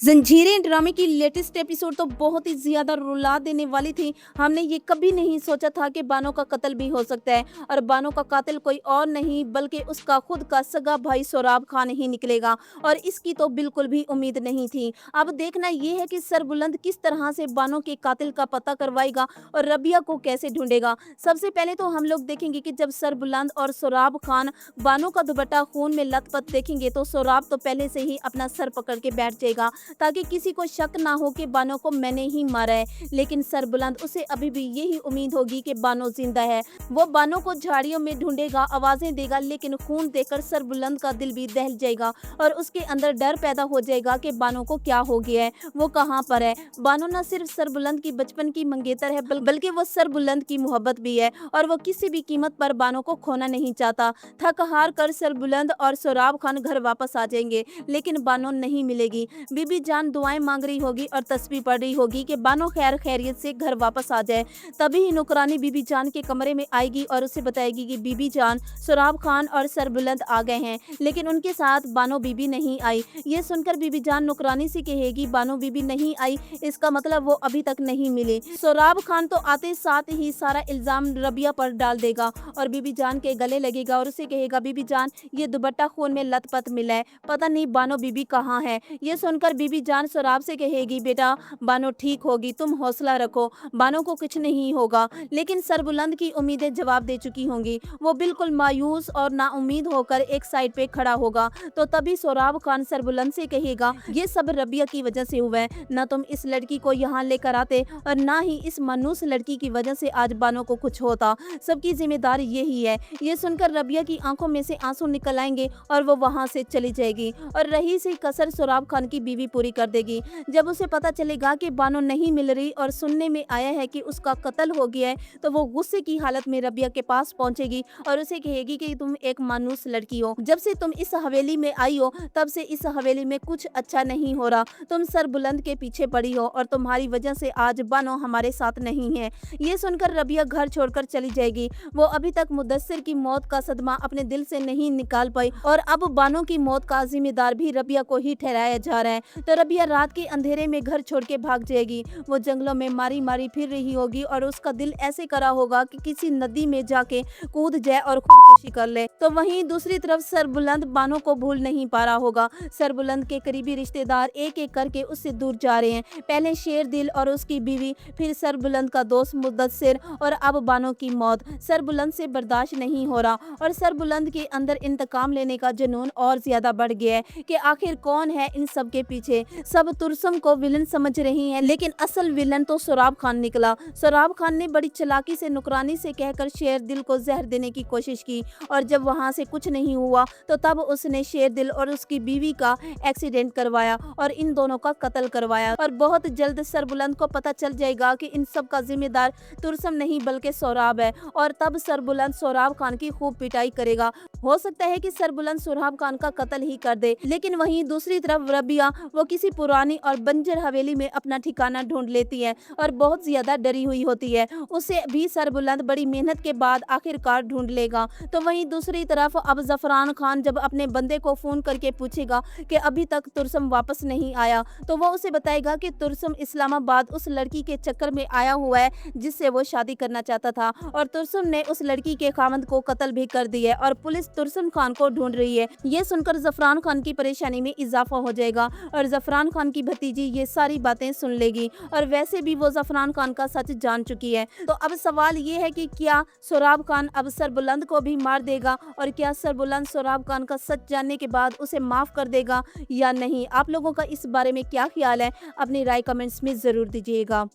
जंजीरें ड्रामे की लेटेस्ट एपिसोड तो बहुत ही ज्यादा रुला देने वाली थी। हमने ये कभी नहीं सोचा था कि बानो का कत्ल भी हो सकता है और बानो का कातिल कोई और नहीं बल्कि उसका खुद का सगा भाई सोराब खान ही निकलेगा और इसकी तो बिल्कुल भी उम्मीद नहीं थी। अब देखना ये है कि सरबुलंद किस तरह से बानो के कातिल का पता करवाएगा और रबिया को कैसे ढूंढेगा। सबसे पहले तो हम लोग देखेंगे कि जब सरबुलंद और सोराब खान बानो का दुपट्टा खून में लथपथ देखेंगे तो सोराब तो पहले से ही अपना सर पकड़ के बैठ जाएगा ताकि किसी को शक ना हो कि बानो को मैंने ही मारा है। लेकिन सरबुलंद उसे अभी भी यही उम्मीद होगी कि बानो जिंदा है। वो बानो को झाड़ियों में ढूंढेगा, आवाजें देगा, लेकिन खून देखकर सरबुलंद का दिल भी दहल जाएगा और उसके अंदर डर पैदा हो जाएगा कि बानो को क्या हो गया है, वो कहाँ पर है। बानो न सिर्फ सरबुलंद की बचपन की मंगेतर है बल्कि वो सरबुलंद की मोहब्बत भी है और वो किसी भी कीमत पर बानो को खोना नहीं चाहता। थक हार कर सरबुलंद और सोराब खान घर वापस आ जाएंगे, लेकिन बानो नहीं मिलेगी। बीबी जान दुआएं मांग रही होगी और तस्बीह पढ़ रही होगी कि बानो खैर खैरियत से घर वापस आ जाए। तभी ही नौकरानी बीबी जान के कमरे में आएगी और उसे बताएगी कि बीबी जान, सोराब खान और सरबुलंद आ गए हैं, लेकिन उनके साथ बानो बीबी नहीं आई। ये सुनकर बीबी जान नौकरानी से कहेगी बानो बीबी नहीं आई, इसका मतलब वो अभी तक नहीं मिली। सोराब खान तो आते साथ ही सारा इल्जाम रबिया पर डाल देगा और बीबी जान के गले लगेगा और उसे कहेगा बीबी जान, ये दुपट्टा खून में लथपथ मिला है, पता नहीं बानो बीबी कहाँ है। ये सुनकर बीबी जान सोराब से कहेगी बेटा बानो ठीक होगी, तुम हौसला रखो, बानो को कुछ नहीं होगा। लेकिन सरबुलंद की उम्मीदें जवाब दे चुकी होंगी। वो बिल्कुल मायूस और नाउम्मीद होकर एक साइड पे खड़ा होगा। तो तभी सोराब खान सरबुलंद से कहेगा ये सब रबिया की वजह से हुआ है, ना तुम इस लड़की को यहाँ लेकर आते और ना ही इस मनूस लड़की की वजह से आज बानो को कुछ होता, सबकी जिम्मेदारी यही है। ये सुनकर रबिया की आंखों में से आंसू निकल आएंगे और वो वहाँ से चली जाएगी और रही से कसर सोराब खान की बीवी पूरी कर देगी। जब उसे पता चलेगा कि बानो नहीं मिल रही और सुनने में आया है कि उसका कत्ल हो गया है तो वो गुस्से की हालत में रबिया के पास पहुंचेगी और उसे कहेगी कि तुम एक मानूस लड़की हो, जब से तुम इस हवेली में आई हो तब से इस हवेली में कुछ अच्छा नहीं हो रहा, तुम सरबुलंद के पीछे पड़ी हो और तुम्हारी वजह से आज बानो हमारे साथ नहीं है। ये सुनकर रबिया घर छोड़कर चली जाएगी। वो अभी तक मुदस्सिर की मौत का सदमा अपने दिल से नहीं निकाल पाई और अब बानो की मौत का जिम्मेदार भी रबिया को ही ठहराया जा रहा है। तो रबिया रात के अंधेरे में घर छोड़ के भाग जाएगी। वो जंगलों में मारी मारी फिर रही होगी और उसका दिल ऐसे करा होगा कि किसी नदी में जाके कूद जाए और खुदकुशी कर ले। तो वहीं दूसरी तरफ सरबुलंद बानो को भूल नहीं पा रहा होगा। सरबुलंद के करीबी रिश्तेदार एक एक करके उससे दूर जा रहे हैं। पहले शेर दिल और उसकी बीवी, फिर सरबुलंद का दोस्त मुदस्सिर और अब बानो की मौत। सरबुलंद से बर्दाश्त नहीं हो रहा और सरबुलंद के अंदर इंतकाम लेने का जुनून और ज्यादा बढ़ गया है कि आखिर कौन है इन सब के पीछे। सब तुरसम को विलन समझ रही हैं, लेकिन असल विलन तो सोराब खान निकला। सोराब खान ने बड़ी चालाकी से नौकरानी से कहकर शेर दिल को जहर देने की कोशिश की और जब वहां से कुछ नहीं हुआ तो तब उसने शेर दिल और उसकी बीवी का एक्सीडेंट करवाया और इन दोनों का कत्ल करवाया और बहुत जल्द सरबुलंद को पता चल जाएगा कि इन सब का जिम्मेदार तुरसम नहीं बल्कि सोराब है और तब सरबुलंद सोराब खान की खूब पिटाई करेगा। हो सकता है कि सरबुलंद सोराब खान का कत्ल ही कर दे। लेकिन वहीं दूसरी तरफ रबिया वो किसी पुरानी और बंजर हवेली में अपना ठिकाना ढूंढ लेती है और बहुत ज्यादा डरी हुई होती है। उसे भी सरबुलंद बड़ी मेहनत के बाद आखिरकार ढूंढ लेगा। तो वहीं दूसरी तरफ अब जफरान खान जब अपने बंदे को फोन करके पूछेगा कि अभी तक तुरसम वापस नहीं आया तो वो उसे बताएगा कि तुरसम इस्लामाबाद उस लड़की के चक्कर में आया हुआ है जिससे वो शादी करना चाहता था और तुरसम ने उस लड़की के खामद को कत्ल भी कर दिया है और पुलिस तुरसम खान को ढूंढ रही है। ये सुनकर जफरान खान की परेशानी में इजाफा हो जाएगा और जफरान खान की भतीजी ये सारी बातें सुन लेगी और वैसे भी वो जफरान खान का सच जान चुकी है। तो अब सवाल ये है कि क्या सोराब खान अब सरबुलंद को भी मार देगा और क्या सरबुलंद सोराब खान का सच जानने के बाद उसे माफ कर देगा या नहीं। आप लोगों का इस बारे में क्या ख्याल है, अपनी राय कमेंट्स में जरूर दीजिएगा।